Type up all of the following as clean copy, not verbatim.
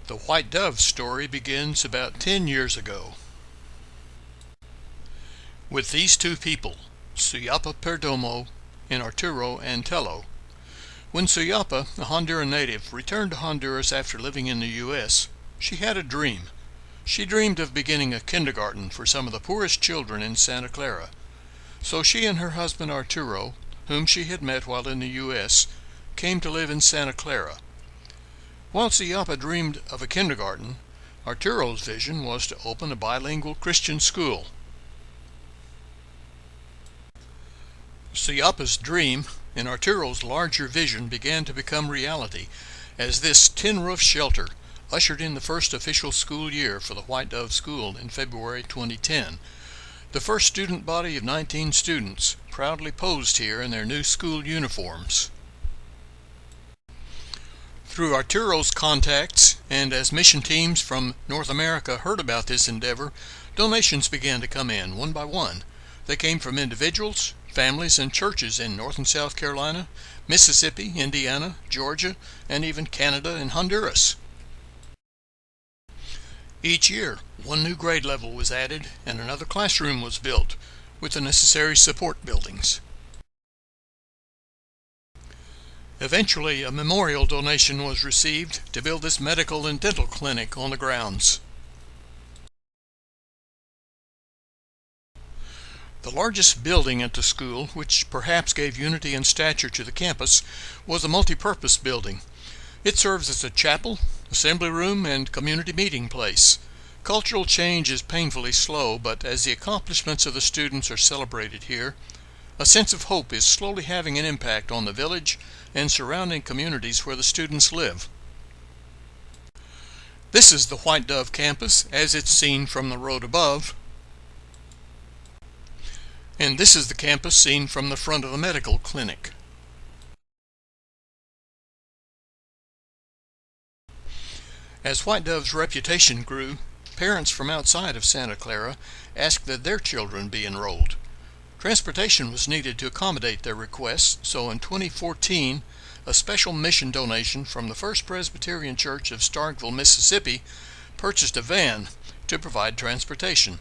The White Dove story begins about 10 years ago with these two people, Suyapa Perdomo and Arturo Antelo. When Suyapa, a Honduran native, returned to Honduras after living in the U.S., she had a dream. She dreamed of beginning a kindergarten for some of the poorest children in Santa Clara. So she and her husband Arturo, whom she had met while in the U.S., came to live in Santa Clara. While Suyapa dreamed of a kindergarten, Arturo's vision was to open a bilingual Christian school. Suyapa's dream and Arturo's larger vision began to become reality as this tin-roof shelter ushered in the first official school year for the White Dove School in February 2010. The first student body of 19 students proudly posed here in their new school uniforms. Through Arturo's contacts, and as mission teams from North America heard about this endeavor, donations began to come in one by one. They came from individuals, families, and churches in North and South Carolina, Mississippi, Indiana, Georgia, and even Canada and Honduras. Each year, one new grade level was added and another classroom was built with the necessary support buildings. Eventually, a memorial donation was received to build this medical and dental clinic on the grounds. The largest building at the school, which perhaps gave unity and stature to the campus, was a multi-purpose building. It serves as a chapel, assembly room, and community meeting place. Cultural change is painfully slow, but as the accomplishments of the students are celebrated here, a sense of hope is slowly having an impact on the village and surrounding communities where the students live. This is the White Dove campus as it's seen from the road above, and this is the campus seen from the front of the medical clinic. As White Dove's reputation grew, parents from outside of Santa Clara asked that their children be enrolled. Transportation was needed to accommodate their requests, so in 2014, a special mission donation from the First Presbyterian Church of Starkville, Mississippi, purchased a van to provide transportation.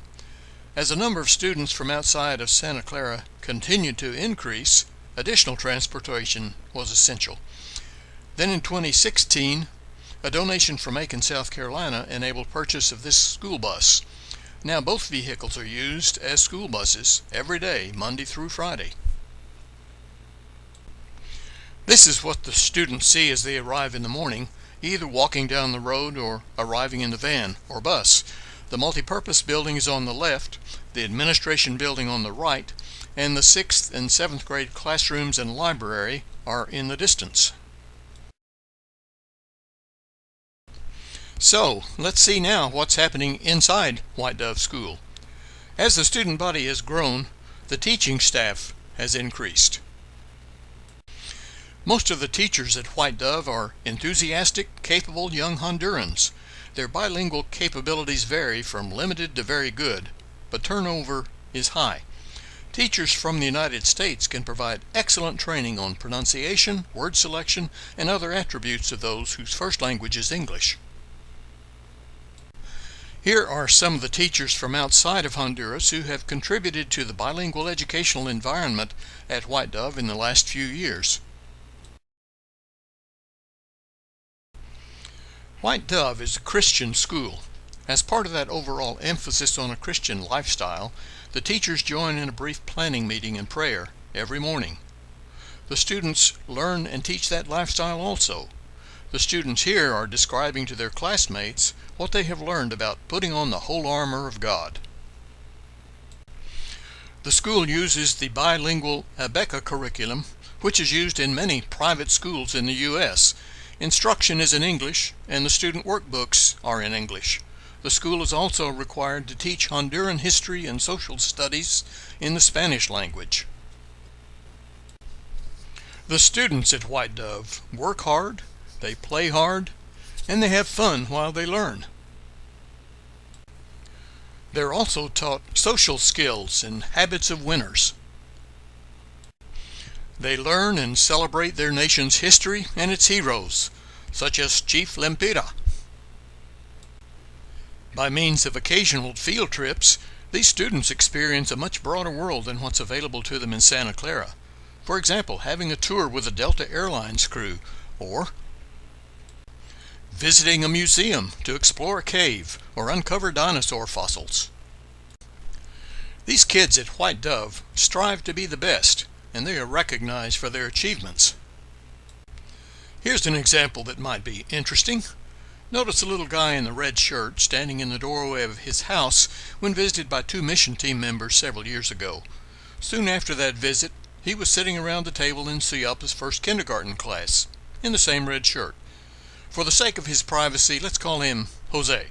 As the number of students from outside of Santa Clara continued to increase, additional transportation was essential. Then in 2016, a donation from Macon, South Carolina enabled purchase of this school bus. Now both vehicles are used as school buses every day, Monday through Friday. This is what the students see as they arrive in the morning, either walking down the road or arriving in the van or bus. The multipurpose building is on the left, the administration building on the right, and the 6th and 7th grade classrooms and library are in the distance. So, let's see now what's happening inside White Dove School. As the student body has grown, the teaching staff has increased. Most of the teachers at White Dove are enthusiastic, capable young Hondurans. Their bilingual capabilities vary from limited to very good, but turnover is high. Teachers from the United States can provide excellent training on pronunciation, word selection, and other attributes of those whose first language is English. Here are some of the teachers from outside of Honduras who have contributed to the bilingual educational environment at White Dove in the last few years. White Dove is a Christian school. As part of that overall emphasis on a Christian lifestyle, the teachers join in a brief planning meeting and prayer every morning. The students learn and teach that lifestyle also. The students here are describing to their classmates what they have learned about putting on the whole armor of God. The school uses the bilingual Abeka curriculum, which is used in many private schools in the U.S. Instruction is in English, and the student workbooks are in English. The school is also required to teach Honduran history and social studies in the Spanish language. The students at White Dove work hard, they play hard, and they have fun while they learn. They're also taught social skills and habits of winners. They learn and celebrate their nation's history and its heroes, such as Chief Lempira. By means of occasional field trips, these students experience a much broader world than what's available to them in Santa Clara. For example, having a tour with a Delta Airlines crew, or visiting a museum to explore a cave or uncover dinosaur fossils. These kids at White Dove strive to be the best, and they are recognized for their achievements. Here's an example that might be interesting. Notice a little guy in the red shirt standing in the doorway of his house when visited by 2 mission team members several years ago. Soon after that visit, he was sitting around the table in Suyapa's first kindergarten class, in the same red shirt. For the sake of his privacy, let's call him Jose.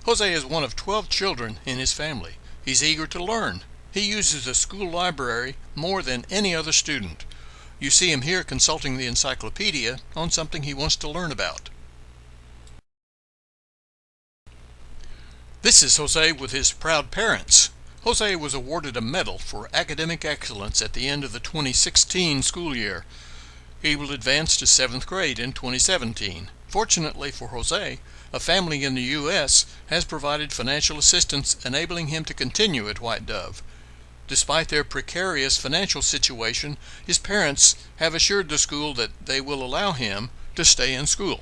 Jose is one of 12 children in his family. He's eager to learn. He uses the school library more than any other student. You see him here consulting the encyclopedia on something he wants to learn about. This is Jose with his proud parents. Jose was awarded a medal for academic excellence at the end of the 2016 school year. He will advance to 7th grade in 2017. Fortunately for Jose, a family in the U.S. has provided financial assistance enabling him to continue at White Dove. Despite their precarious financial situation, his parents have assured the school that they will allow him to stay in school.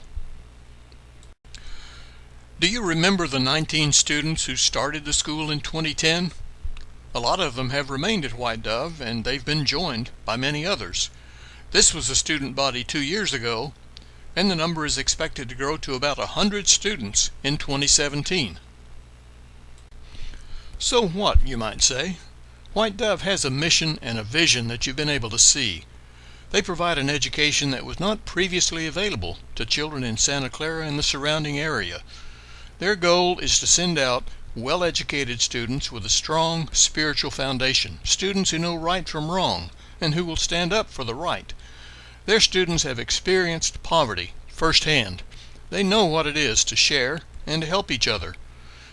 Do you remember the 19 students who started the school in 2010? A lot of them have remained at White Dove, and they've been joined by many others. This was a student body 2 years ago, and the number is expected to grow to about 100 students in 2017. So what, you might say? White Dove has a mission and a vision that you've been able to see. They provide an education that was not previously available to children in Santa Clara and the surrounding area. Their goal is to send out well-educated students with a strong spiritual foundation, students who know right from wrong and who will stand up for the right. Their students have experienced poverty firsthand. They know what it is to share and to help each other.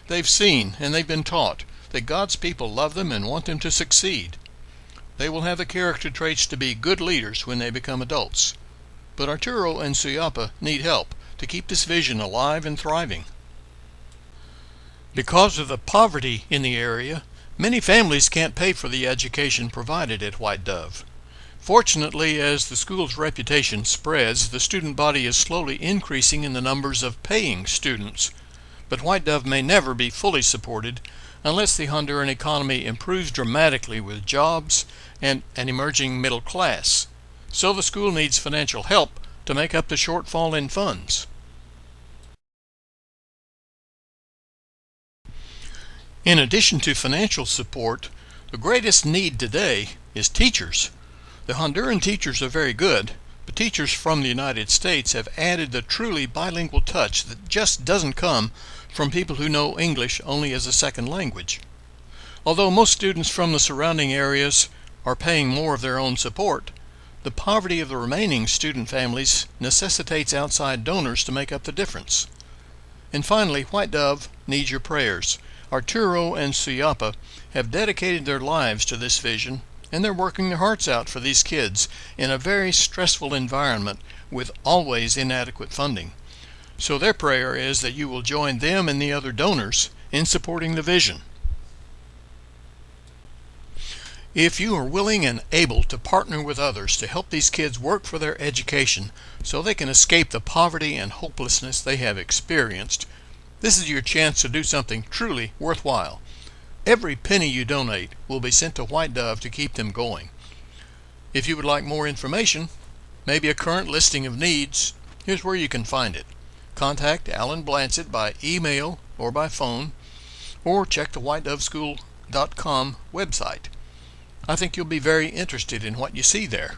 They've seen and they've been taught that God's people love them and want them to succeed. They will have the character traits to be good leaders when they become adults. But Arturo and Suyapa need help to keep this vision alive and thriving. Because of the poverty in the area, many families can't pay for the education provided at White Dove. Fortunately, as the school's reputation spreads, the student body is slowly increasing in the numbers of paying students. But White Dove may never be fully supported unless the Honduran economy improves dramatically with jobs and an emerging middle class. So the school needs financial help to make up the shortfall in funds. In addition to financial support, the greatest need today is teachers. The Honduran teachers are very good, but teachers from the United States have added the truly bilingual touch that just doesn't come from people who know English only as a second language. Although most students from the surrounding areas are paying more of their own support, the poverty of the remaining student families necessitates outside donors to make up the difference. And finally, White Dove needs your prayers. Arturo and Suyapa have dedicated their lives to this vision, and they're working their hearts out for these kids in a very stressful environment with always inadequate funding. So their prayer is that you will join them and the other donors in supporting the vision. If you are willing and able to partner with others to help these kids work for their education so they can escape the poverty and hopelessness they have experienced, this is your chance to do something truly worthwhile. Every penny you donate will be sent to White Dove to keep them going. If you would like more information, maybe a current listing of needs, here's where you can find it. Contact Alan Blancett by email or by phone, or check the whitedoveschool.com website. I think you'll be very interested in what you see there.